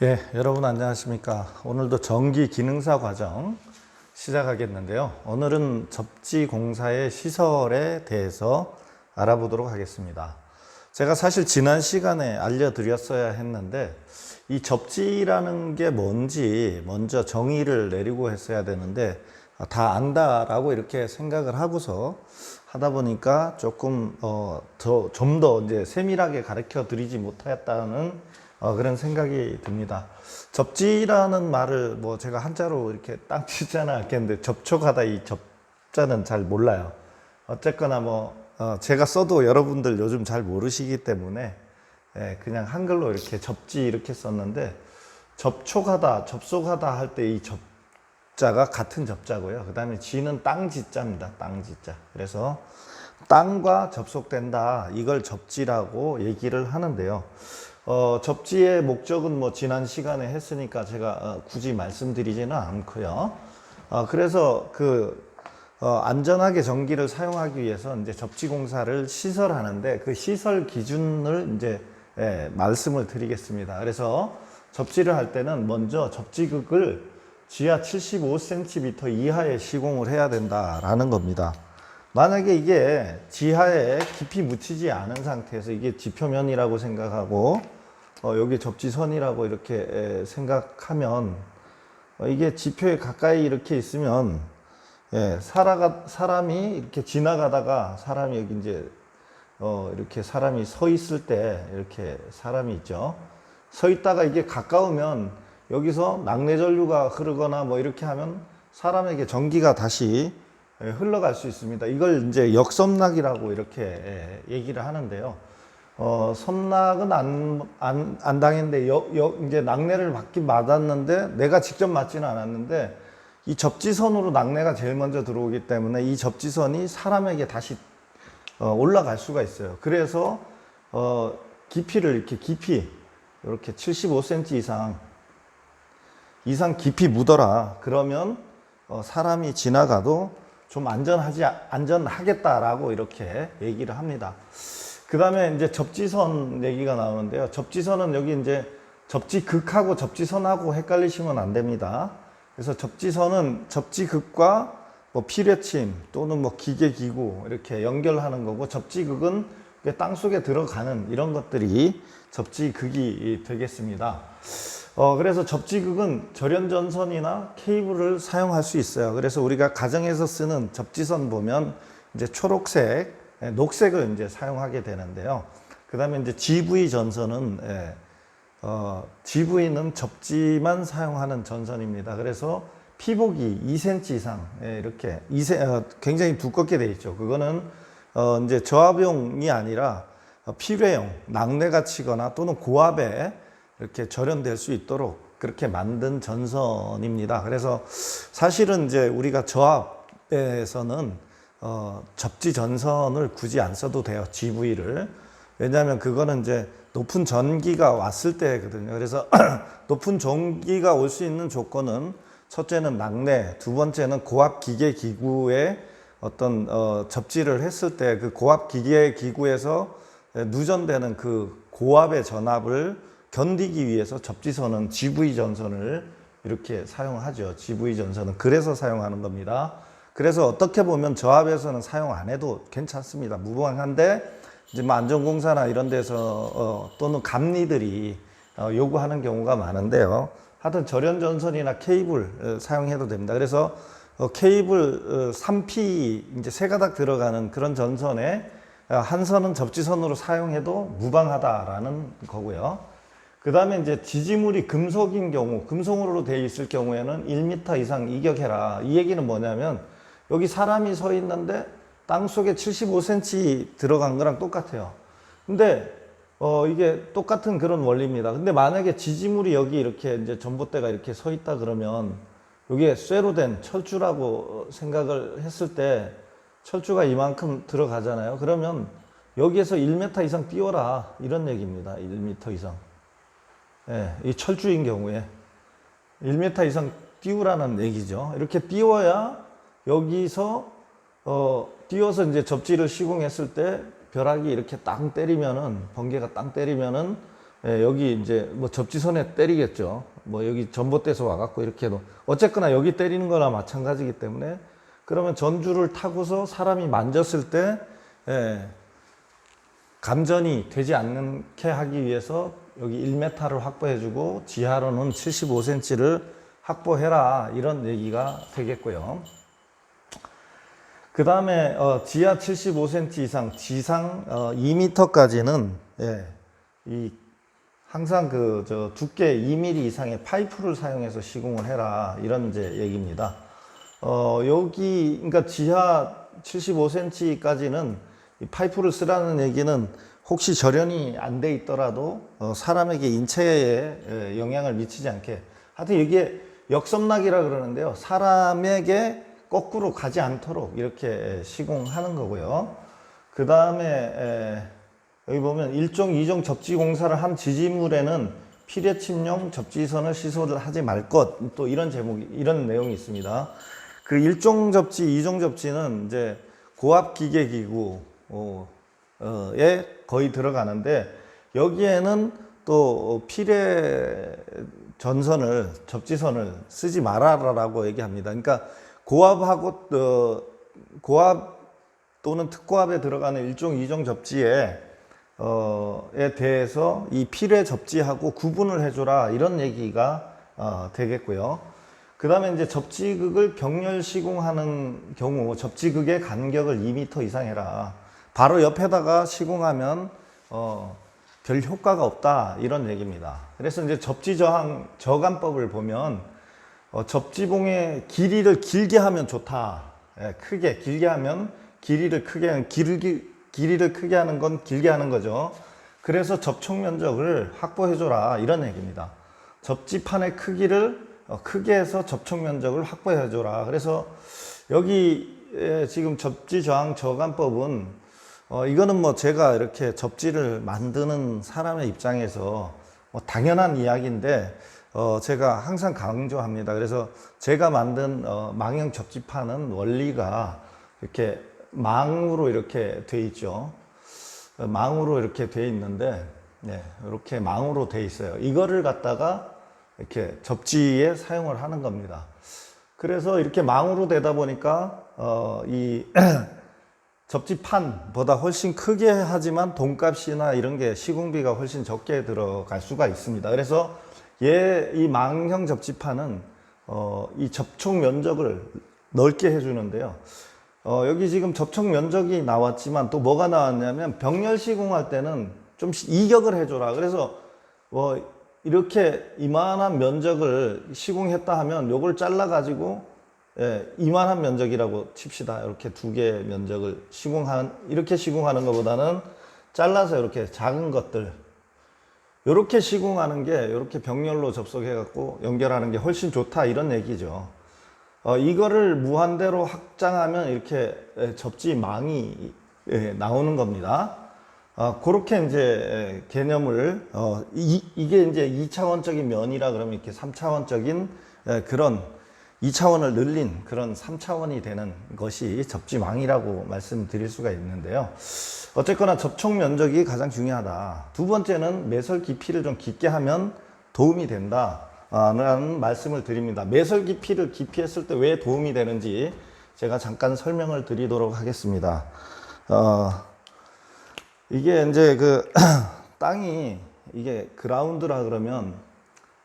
예, 여러분 안녕하십니까. 오늘도 전기 기능사 과정 시작하겠는데요. 오늘은 접지 공사의 시설에 대해서 알아보도록 하겠습니다. 제가 사실 지난 시간에 알려드렸어야 했는데 이 접지라는 게 뭔지 먼저 정의를 내리고 했어야 되는데 다 안다라고 이렇게 생각을 하고서 하다 보니까 조금 좀 더 이제 세밀하게 가르쳐 드리지 못했다는 그런 생각이 듭니다. 접지라는 말을 뭐 제가 한자로 이렇게 땅치지는 않겠는데 접촉하다 이 접자는 잘 몰라요. 어쨌거나 제가 써도 여러분들 요즘 잘 모르시기 때문에 그냥 한글로 이렇게 접지 이렇게 썼는데 접촉하다, 접속하다 할 때 이 접자가 같은 접자고요. 그 다음에 지는 땅지자입니다. 땅지자. 그래서 땅과 접속된다. 이걸 접지라고 얘기를 하는데요. 접지의 목적은 뭐 지난 시간에 했으니까 제가 굳이 말씀드리지는 않고요. 그래서 안전하게 전기를 사용하기 위해서 이제 접지 공사를 시설하는데 그 시설 기준을 이제 말씀을 드리겠습니다. 그래서 접지를 할 때는 먼저 접지극을 지하 75cm 이하에 시공을 해야 된다라는 겁니다. 만약에 이게 지하에 깊이 묻히지 않은 상태에서 이게 지표면이라고 생각하고 여기 접지선이라고 이렇게 생각하면 이게 지표에 가까이 이렇게 있으면 사람이 이렇게 지나가다가 사람이 여기 이제 이렇게 사람이 서 있을 때 이렇게 사람이 있죠. 서 있다가 이게 가까우면 여기서 낙내 전류가 흐르거나 뭐 이렇게 하면 사람에게 전기가 다시 흘러갈 수 있습니다. 이걸 이제 역섬락이라고 이렇게 얘기를 하는데요. 섬락은 안 당했는데, 이제 낙내를 받긴 맞았는데, 내가 직접 맞지는 않았는데, 이 접지선으로 낙내가 제일 먼저 들어오기 때문에 이 접지선이 사람에게 다시 올라갈 수가 있어요. 그래서, 깊이를 이렇게 75cm 이상 깊이 묻어라. 그러면, 사람이 지나가도 좀 안전하겠다라고 이렇게 얘기를 합니다. 그 다음에 이제 접지선 얘기가 나오는데요. 접지선은 여기 이제 접지극하고 접지선하고 헷갈리시면 안 됩니다. 그래서 접지선은 접지극과 뭐 피뢰침 또는 뭐 기계기구 이렇게 연결하는 거고, 접지극은 땅속에 들어가는 이런 것들이 접지극이 되겠습니다. 그래서 접지극은 절연전선이나 케이블을 사용할 수 있어요. 그래서 우리가 가정에서 쓰는 접지선 보면 이제 초록색, 녹색을 이제 사용하게 되는데요. 그 다음에 이제 GV 전선은, GV는 접지만 사용하는 전선입니다. 그래서 피복이 2cm 이상, 이렇게, 굉장히 두껍게 되어 있죠. 그거는, 이제 저압용이 아니라 필요용, 낙내가 치거나 또는 고압에 이렇게 절연될 수 있도록 그렇게 만든 전선입니다. 그래서 사실은 이제 우리가 저압에서는 접지 전선을 굳이 안 써도 돼요. GV를. 왜냐하면 그거는 이제 높은 전기가 왔을 때거든요. 그래서 높은 전기가 올 수 있는 조건은 첫째는 낙내, 두 번째는 고압 기계 기구에 어떤 접지를 했을 때 그 고압 기계 기구에서 누전되는 그 고압의 전압을 견디기 위해서 접지선은 GV 전선을 이렇게 사용하죠. GV 전선은 그래서 사용하는 겁니다. 그래서 어떻게 보면 저압에서는 사용 안 해도 괜찮습니다. 무방한데 이제 뭐 안전공사나 이런 데서 또는 감리들이 요구하는 경우가 많은데요. 하여튼 절연전선이나 케이블 사용해도 됩니다. 그래서 케이블 3P 이제 세 가닥 들어가는 그런 전선에 한 선은 접지선으로 사용해도 무방하다라는 거고요. 그 다음에 이제 지지물이 금속인 경우, 금속으로 되어 있을 경우에는 1m 이상 이격해라. 이 얘기는 뭐냐면 여기 사람이 서 있는데 땅 속에 75cm 들어간 거랑 똑같아요. 근데 이게 똑같은 그런 원리입니다. 근데 만약에 지지물이 여기 이렇게 이제 전봇대가 이렇게 서 있다 그러면 여기에 쇠로 된 철주라고 생각을 했을 때 철주가 이만큼 들어가잖아요. 그러면 여기에서 1m 이상 띄워라. 이런 얘기입니다. 1m 이상. 이 철주인 경우에 1m 이상 띄우라는 얘기죠. 이렇게 띄워야 여기서 띄워서 이제 접지를 시공했을 때 벼락이 이렇게 땅 때리면은, 번개가 땅 때리면은 예, 여기 이제 뭐 접지선에 때리겠죠. 뭐 여기 전봇대에서 와갖고 이렇게 해도 어쨌거나 여기 때리는 거나 마찬가지이기 때문에 그러면 전주를 타고서 사람이 만졌을 때 예, 감전이 되지 않게 하기 위해서 여기 1m를 확보해주고 지하로는 75cm를 확보해라 이런 얘기가 되겠고요. 그 다음에 지하 75cm 이상, 지상 2m까지는 예, 이 항상 저 두께 2mm 이상의 파이프를 사용해서 시공을 해라 이런 이제 얘기입니다. 여기 그러니까 지하 75cm까지는 이 파이프를 쓰라는 얘기는 혹시 절연이 안 돼 있더라도 사람에게 인체에 영향을 미치지 않게 하여튼 이게 역섬락이라 그러는데요. 사람에게 거꾸로 가지 않도록 이렇게 시공하는 거고요. 그 다음에 여기 보면 1종, 2종 접지 공사를 한 지지물에는 피뢰 침용 접지선을 시설을 하지 말 것. 또 이런 제목이, 이런 내용이 있습니다. 그 1종 접지, 2종 접지는 이제 고압 기계 기구에 거의 들어가는데 여기에는 또 피뢰 전선을, 접지선을 쓰지 말아라라고 얘기합니다. 그러니까 고압하고, 고압 또는 특고압에 들어가는 1종, 2종 접지에 대해서 이 피뢰 접지하고 구분을 해줘라 이런 얘기가 되겠고요. 그 다음에 이제 접지극을 병렬 시공하는 경우 접지극의 간격을 2m 이상 해라. 바로 옆에다가 시공하면 별 효과가 없다 이런 얘기입니다. 그래서 이제 접지 저항 저감법을 보면 접지봉의 길이를 길게 하면 좋다. 예, 크게 길게 하면 길이를 크게 길이를 크게 하는 건 길게 하는 거죠. 그래서 접촉 면적을 확보해줘라 이런 얘기입니다. 접지판의 크기를 크게 해서 접촉 면적을 확보해줘라. 그래서 여기 지금 접지 저항 저감법은 이거는 뭐 제가 이렇게 접지를 만드는 사람의 입장에서 뭐 당연한 이야기인데 제가 항상 강조합니다. 그래서 제가 만든 망형 접지판은 원리가 이렇게 망으로 이렇게 돼 있죠. 망으로 이렇게 돼 있는데, 네, 이렇게 망으로 돼 있어요. 이거를 갖다가 이렇게 접지에 사용을 하는 겁니다. 그래서 이렇게 망으로 되다 보니까, 이 접지판보다 훨씬 크게 하지만 돈값이나 이런 게 시공비가 훨씬 적게 들어갈 수가 있습니다. 그래서 이 망형 접지판은, 이 접촉 면적을 넓게 해주는데요. 여기 지금 접촉 면적이 나왔지만 또 뭐가 나왔냐면 병렬 시공할 때는 좀 이격을 해줘라. 그래서 이렇게 이만한 면적을 시공했다 하면 요걸 잘라 가지고 이만한 면적이라고 칩시다. 이렇게 두 개의 면적을 이렇게 시공하는 것보다는 잘라서 이렇게 작은 것들 이렇게 시공하는 게 이렇게 병렬로 접속해 갖고 연결하는 게 훨씬 좋다 이런 얘기죠. 이거를 무한대로 확장하면 이렇게 접지망이 나오는 겁니다. 그렇게 이제 개념을, 이게 이제 2차원적인 면이라 그러면 이렇게 3차원적인 그런 2차원을 늘린 그런 3차원이 되는 것이 접지망이라고 말씀드릴 수가 있는데요. 어쨌거나 접촉 면적이 가장 중요하다. 두 번째는 매설 깊이를 좀 깊게 하면 도움이 된다. 라는 말씀을 드립니다. 매설 깊이를 깊이 했을 때 왜 도움이 되는지 제가 잠깐 설명을 드리도록 하겠습니다. 이게 이제 땅이 이게 그라운드라 그러면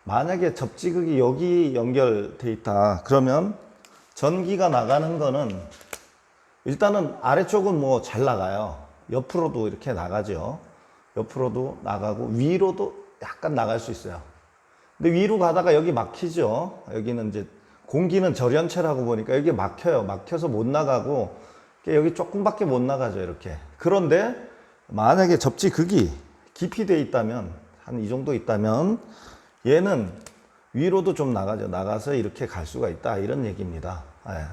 만약에 접지극이 여기 연결돼 있다 그러면 전기가 나가는 거는 일단은 아래쪽은 뭐 잘 나가요. 옆으로도 이렇게 나가죠. 옆으로도 나가고 위로도 약간 나갈 수 있어요. 근데 위로 가다가 여기 막히죠. 여기는 이제 공기는 절연체라고 보니까 여기 막혀요. 막혀서 못 나가고 여기 조금밖에 못 나가죠. 이렇게. 그런데 만약에 접지극이 깊이 돼 있다면 한 이 정도 있다면 얘는 위로도 좀 나가죠. 나가서 이렇게 갈 수가 있다 이런 얘기입니다.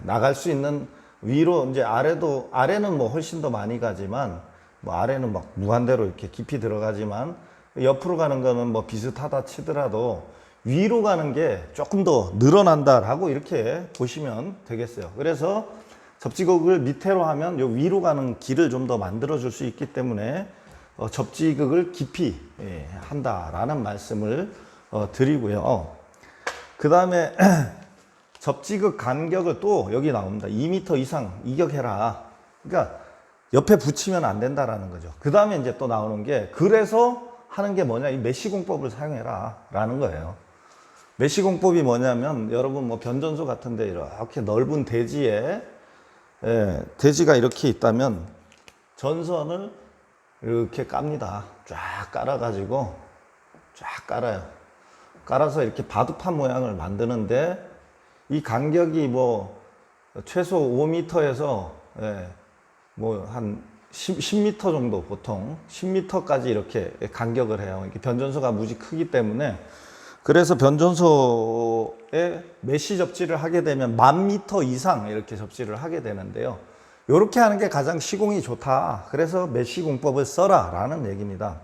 나갈 수 있는 위로 이제 아래는 뭐 훨씬 더 많이 가지만 뭐 아래는 막 무한대로 이렇게 깊이 들어가지만 옆으로 가는 거는 뭐 비슷하다 치더라도 위로 가는 게 조금 더 늘어난다라고 이렇게 보시면 되겠어요. 그래서 접지극을 밑으로 하면 요 위로 가는 길을 좀 더 만들어 줄 수 있기 때문에 접지극을 깊이 한다라는 말씀을 드리고요. 그 다음에 접지극 간격을 또 여기 나옵니다. 2m 이상 이격해라. 그러니까 옆에 붙이면 안 된다라는 거죠. 그 다음에 이제 또 나오는 게, 그래서 하는 게 뭐냐, 이 메쉬공법을 사용해라 라는 거예요. 메쉬공법이 뭐냐면, 여러분 뭐 변전소 같은데 이렇게 넓은 대지에 대지가 이렇게 있다면 전선을 이렇게 깝니다. 쫙 깔아가지고 쫙 깔아요. 깔아서 이렇게 바둑판 모양을 만드는데, 이 간격이 뭐 최소 5m에서 뭐 한 10m 정도, 보통 10m까지 이렇게 간격을 해요. 이렇게 변전소가 무지 크기 때문에. 그래서 변전소에 메쉬 접지를 하게 되면 10,000m 이상 이렇게 접지를 하게 되는데요. 이렇게 하는 게 가장 시공이 좋다. 그래서 메쉬 공법을 써라 라는 얘기입니다.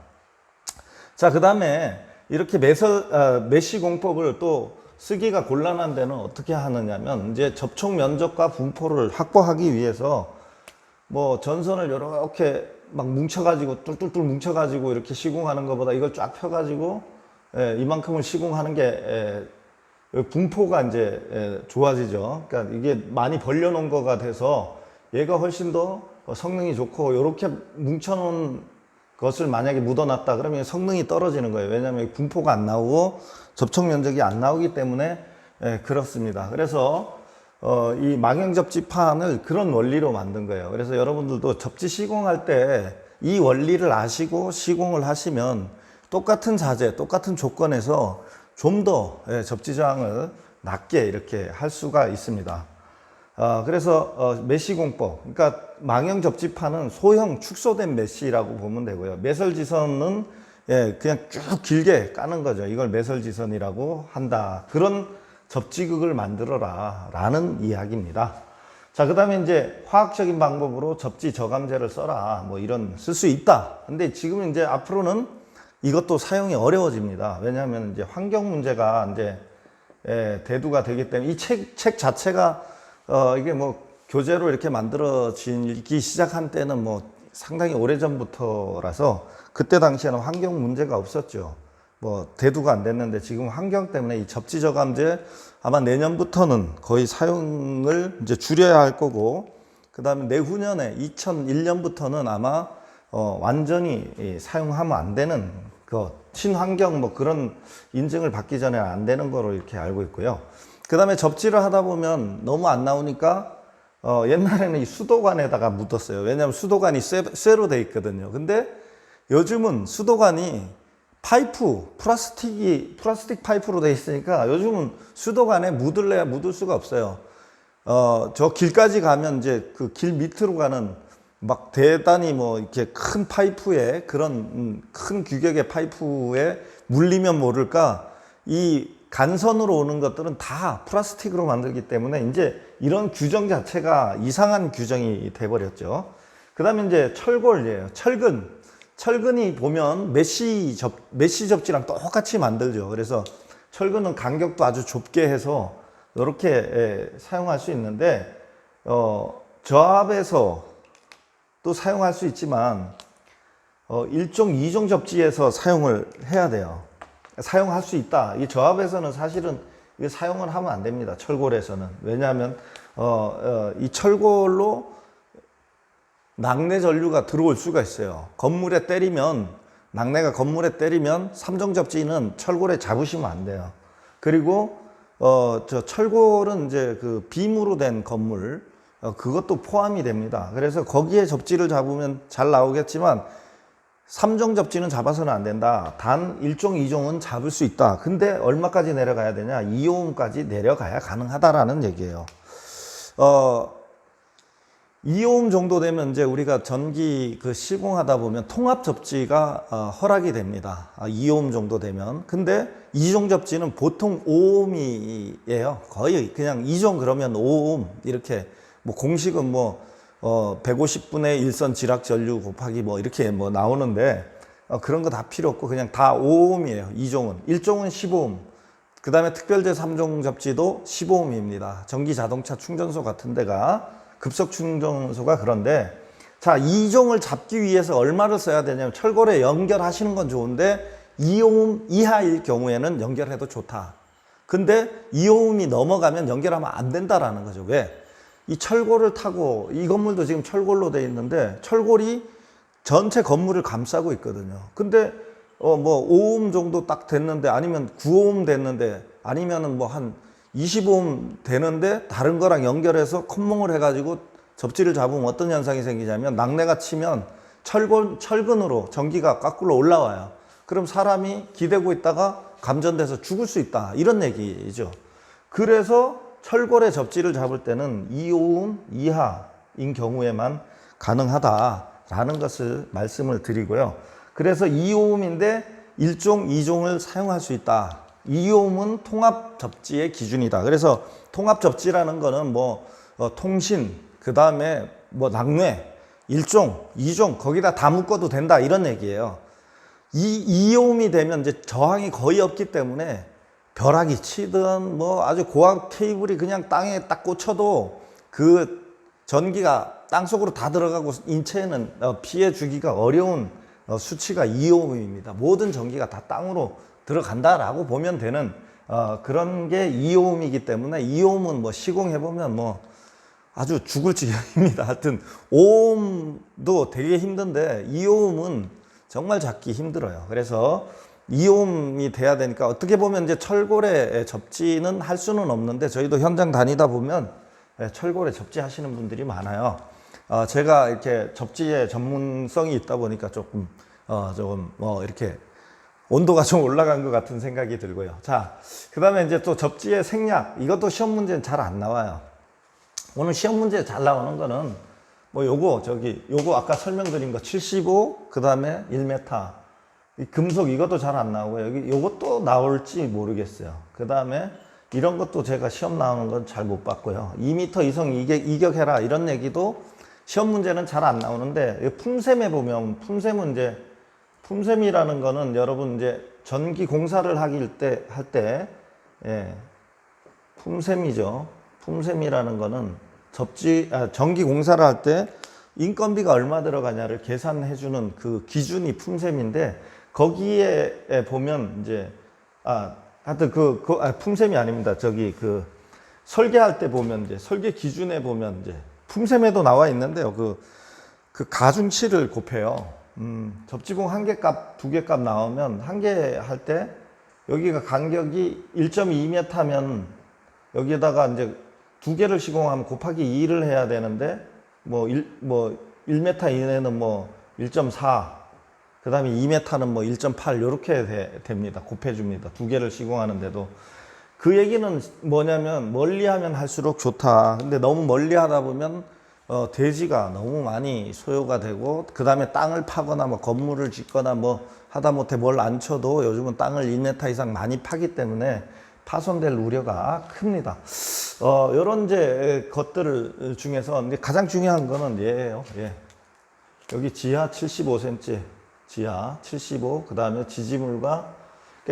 자, 그 다음에 이렇게 메쉬 공법을 또 쓰기가 곤란한 데는 어떻게 하느냐면, 이제 접촉 면적과 분포를 확보하기 위해서 뭐 전선을 이렇게 막 뭉쳐가지고 뚫뚫뚫 뭉쳐가지고 이렇게 시공하는 것보다 이걸 쫙 펴가지고 이만큼을 시공하는 게 분포가 이제 좋아지죠. 그러니까 이게 많이 벌려놓은 거가 돼서 얘가 훨씬 더 성능이 좋고, 이렇게 뭉쳐놓은 것을 만약에 묻어놨다 그러면 성능이 떨어지는 거예요. 왜냐하면 분포가 안 나오고 접촉 면적이 안 나오기 때문에 그렇습니다. 그래서 이 망형 접지판을 그런 원리로 만든 거예요. 그래서 여러분들도 접지 시공할 때 이 원리를 아시고 시공을 하시면 똑같은 자재, 똑같은 조건에서 좀 더 접지 저항을 낮게 이렇게 할 수가 있습니다. 그래서 메쉬 공법, 그러니까 망형 접지판은 소형 축소된 메쉬라고 보면 되고요. 매설지선은 그냥 쭉 길게 까는 거죠. 이걸 매설지선이라고 한다. 그런 접지극을 만들어라 라는 이야기입니다. 자, 그 다음에 이제 화학적인 방법으로 접지 저감제를 써라, 뭐 이런 쓸 수 있다. 근데 지금 이제 앞으로는 이것도 사용이 어려워집니다. 왜냐하면 이제 환경 문제가 이제 대두가 되기 때문에, 이 책 자체가 이게 뭐 교재로 이렇게 만들어지기 시작한 때는 뭐 상당히 오래전부터라서 그때 당시에는 환경 문제가 없었죠. 뭐 대두가 안 됐는데, 지금 환경 때문에 이 접지 저감제 아마 내년부터는 거의 사용을 이제 줄여야 할 거고, 그 다음에 내후년에 2001년부터는 아마 완전히 사용하면 안 되는 친환경 뭐 그런 인증을 받기 전에 안 되는 거로 이렇게 알고 있고요. 그 다음에 접지를 하다 보면 너무 안 나오니까 옛날에는 이 수도관에다가 묻었어요. 왜냐하면 수도관이 쇠로 돼 있거든요. 근데 요즘은 수도관이 플라스틱 파이프로 돼 있으니까 요즘은 수도관에 묻을래야 묻을 수가 없어요. 저 길까지 가면 이제 그 길 밑으로 가는 막 대단히 뭐 이렇게 큰 파이프에, 그런 큰 규격의 파이프에 물리면 모를까 이 간선으로 오는 것들은 다 플라스틱으로 만들기 때문에 이제 이런 규정 자체가 이상한 규정이 돼버렸죠. 그 다음에 이제 철골이에요. 철근이 보면 메쉬 접지랑 똑같이 만들죠. 그래서 철근은 간격도 아주 좁게 해서 이렇게 사용할 수 있는데, 저압에서 또 사용할 수 있지만 1종, 2종 접지에서 사용을 해야 돼요. 사용할 수 있다. 이 저압에서는 사실은 이게 사용을 하면 안 됩니다. 철골에서는. 왜냐하면 이 철골로 낙내 전류가 들어올 수가 있어요. 낙내가 건물에 때리면 3종 접지는 철골에 잡으시면 안 돼요. 그리고 저 철골은 이제 그 빔으로 된 건물, 그것도 포함이 됩니다. 그래서 거기에 접지를 잡으면 잘 나오겠지만 3종 접지는 잡아서는 안 된다. 단 1종, 2종은 잡을 수 있다. 근데 얼마까지 내려가야 되냐? 2오음까지 내려가야 가능하다라는 얘기예요. 2오hm 정도 되면 이제 우리가 전기 시공하다 보면 통합 접지가 허락이 됩니다. 2오hm 정도 되면. 근데 2종 접지는 보통 5ohm이에요. 거의 그냥 2종 그러면 5ohm 이렇게, 뭐 공식은 뭐 150분의 1선 지락 전류 곱하기 뭐 이렇게 뭐 나오는데, 그런 거 다 필요 없고 그냥 다 5ohm이에요. 2종은. 1종은 10ohm. 그 다음에 특별제 3종 접지도 15ohm입니다. 전기 자동차 충전소 같은 데가, 급속 충전소가 그런데, 자, 이종을 잡기 위해서 얼마를 써야 되냐면 철골에 연결하시는 건 좋은데 2오hm 이하일 경우에는 연결해도 좋다. 근데 2ohm이 넘어가면 연결하면 안 된다라는 거죠. 왜? 이 철골을 타고 이 건물도 지금 철골로 되어 있는데 철골이 전체 건물을 감싸고 있거든요. 근데 뭐 5ohm 정도 딱 됐는데 아니면 9ohm 됐는데 아니면은 뭐 한 25ohm 되는데 다른 거랑 연결해서 컴몽을 해가지고 접지를 잡으면 어떤 현상이 생기냐면 낙뢰가 치면 철근으로 전기가 거꾸로 올라와요. 그럼 사람이 기대고 있다가 감전돼서 죽을 수 있다. 이런 얘기죠. 그래서 철골의 접지를 잡을 때는 2ohm 이하인 경우에만 가능하다라는 것을 말씀을 드리고요. 그래서 2ohm인데 1종, 2종을 사용할 수 있다. 2ohm은 통합 접지의 기준이다. 그래서 통합 접지라는 거는 뭐 통신, 그 다음에 뭐 낙뢰, 1종, 2종 거기다 다 묶어도 된다 이런 얘기예요. 2ohm이 되면 이제 저항이 거의 없기 때문에 벼락이 치든 뭐 아주 고압 케이블이 그냥 땅에 딱 꽂혀도 그 전기가 땅속으로 다 들어가고 인체에는 피해 주기가 어려운 수치가 2ohm입니다. 모든 전기가 다 땅으로 들어간다라고 보면 되는 그런 게 2ohm이기 때문에 2ohm은 뭐 시공해 보면 뭐 아주 죽을 지경입니다. 하여튼 5ohm도 되게 힘든데 2ohm은 정말 잡기 힘들어요. 그래서 2ohm이 돼야 되니까 어떻게 보면 이제 철골에 접지는 할 수는 없는데 저희도 현장 다니다 보면 철골에 접지하시는 분들이 많아요. 제가 이렇게 접지에 전문성이 있다 보니까 조금 이렇게 온도가 좀 올라간 것 같은 생각이 들고요. 자, 그 다음에 이제 또 접지의 생략, 이것도 시험 문제는 잘 안 나와요. 오늘 시험 문제에 잘 나오는 거는 뭐 요거 아까 설명드린 거 75, 그 다음에 1m. 이 금속 이것도 잘 안 나오고요. 여기 요것도 나올지 모르겠어요. 그 다음에 이런 것도 제가 시험 나오는 건 잘 못 봤고요. 2m 이상 이격해라 이런 얘기도 시험 문제는 잘 안 나오는데 품셈에 보면 품셈이라는 거는 여러분 이제 전기 공사를 할 때 품셈이죠. 품셈이라는 거는 전기 공사를 할 때 인건비가 얼마 들어가냐를 계산해 주는 그 기준이 품셈인데 거기에 보면 이제 하여튼 품셈이 아닙니다. 설계할 때 보면 이제 설계 기준에 보면 이제 품셈에도 나와 있는데요. 그 가중치를 곱해요. 접지봉 한 개 값, 두 개 값 나오면 한 개 할 때 여기가 간격이 1.2m면 여기에다가 이제 두 개를 시공하면 곱하기 2를 해야 되는데 1m 이내는 1.4, 그 다음에 2m는 1.8 이렇게 됩니다. 곱해줍니다. 두 개를 시공하는데도. 그 얘기는 뭐냐면 멀리 하면 할수록 좋다. 근데 너무 멀리 하다 보면 대지가 너무 많이 소요가 되고 그 다음에 땅을 파거나 건물을 짓거나 하다못해 뭘 안 쳐도 요즘은 땅을 1m 이상 많이 파기 때문에 파손될 우려가 큽니다. 요런 이제 것들 중에서 가장 중요한 거는 얘예요. 여기 지하 75cm, 지하 75, 그 다음에 지지물과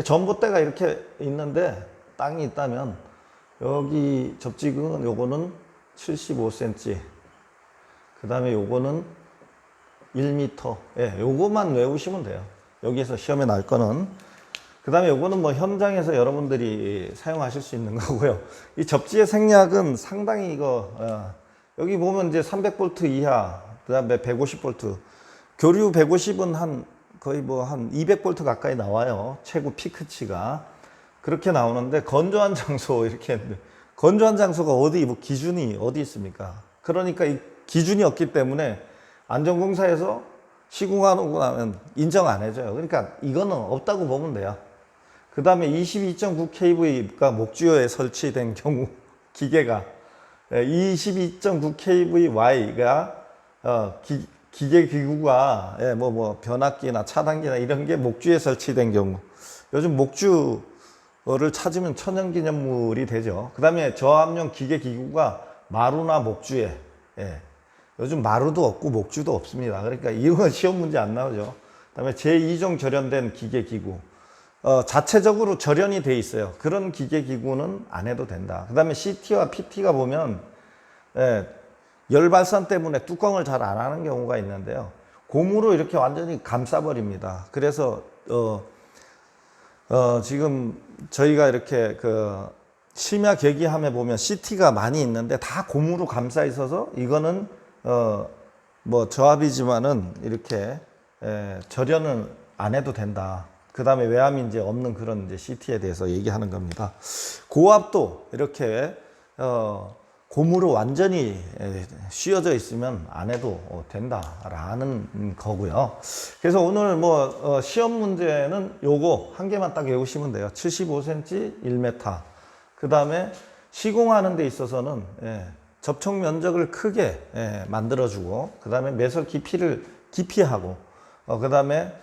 전봇대가 이렇게 있는데 땅이 있다면 여기 접지근은 요거는 75cm, 그 다음에 요거는 1m. 요거만 외우시면 돼요. 여기에서 시험에 날 거는. 그 다음에 요거는 현장에서 여러분들이 사용하실 수 있는 거고요. 이 접지의 생략은 상당히 여기 보면 이제 300V 이하, 그 다음에 150V. 교류 150은 거의 한 200V 가까이 나와요. 최고 피크치가. 그렇게 나오는데 건조한 장소 이렇게 했는데 건조한 장소가 기준이 어디 있습니까? 그러니까 이 기준이 없기 때문에 안전공사에서 시공하고 나면 인정 안 해줘요. 그러니까 이거는 없다고 보면 돼요. 그 다음에 22.9kV가 목주요에 설치된 경우 기계가 22.9kVy가 기계 기구가 변압기나 차단기나 이런 게 목주에 설치된 경우 요즘 목주를 찾으면 천연기념물이 되죠. 그 다음에 저압용 기계 기구가 마루나 목주에 요즘 마루도 없고 목주도 없습니다. 그러니까 이건 시험 문제 안 나오죠. 그 다음에 제2종 절연된 기계 기구 자체적으로 절연이 돼 있어요. 그런 기계 기구는 안 해도 된다. 그 다음에 CT와 PT가 보면 열 발산 때문에 뚜껑을 잘 안 하는 경우가 있는데요. 고무로 이렇게 완전히 감싸버립니다. 그래서 지금 저희가 이렇게 그 심야 계기함에 보면 CT가 많이 있는데 다 고무로 감싸 있어서 이거는 뭐 저압이지만은 이렇게 절연은 안 해도 된다. 그 다음에 외암이 이제 없는 그런 이제 CT에 대해서 얘기하는 겁니다. 고압도 이렇게 고무로 완전히 씌워져 있으면 안 해도 된다라는 거고요. 그래서 오늘 뭐 시험 문제는 요거 한 개만 딱 외우시면 돼요. 75cm 1m. 그 다음에 시공하는 데 있어서는 접촉 면적을 크게 만들어주고, 그 다음에 매설 깊이를 깊이하고, 그 다음에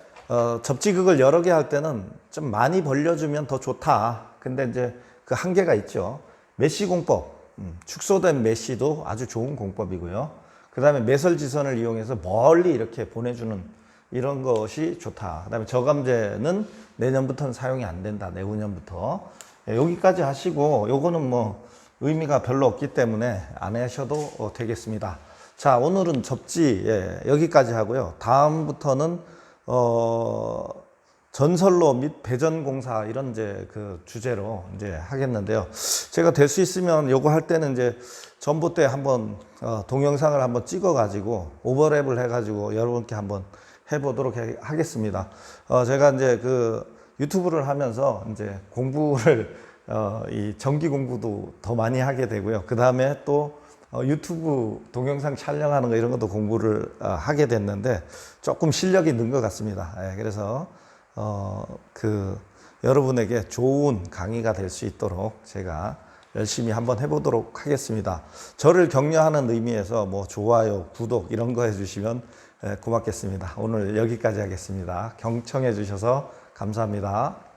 접지극을 여러 개 할 때는 좀 많이 벌려주면 더 좋다. 근데 이제 그 한계가 있죠. 메쉬 공법, 축소된 메쉬도 아주 좋은 공법이고요. 그 다음에 매설지선을 이용해서 멀리 이렇게 보내주는 이런 것이 좋다. 그 다음에 저감제는 내년부터는 사용이 안 된다. 내후년부터. 여기까지 하시고, 요거는 뭐 의미가 별로 없기 때문에 안 하셔도 되겠습니다. 자, 오늘은 접지 여기까지 하고요. 다음부터는 전선로 및 배전공사 이런 이제 그 주제로 이제 하겠는데요. 제가 될 수 있으면 요거 할 때는 이제 전봇대 한번 동영상을 한번 찍어 가지고 오버랩을 해 가지고 여러분께 한번 해보도록 하겠습니다. 제가 이제 그 유튜브를 하면서 이제 공부를 이 정기 공부도 더 많이 하게 되고요. 그 다음에 또 유튜브 동영상 촬영하는 거 이런 것도 공부를 하게 됐는데 조금 실력이 는 것 같습니다. 그래서 그 여러분에게 좋은 강의가 될 수 있도록 제가 열심히 한번 해보도록 하겠습니다. 저를 격려하는 의미에서 뭐 좋아요, 구독 이런 거 해주시면 고맙겠습니다. 오늘 여기까지 하겠습니다. 경청해 주셔서 감사합니다.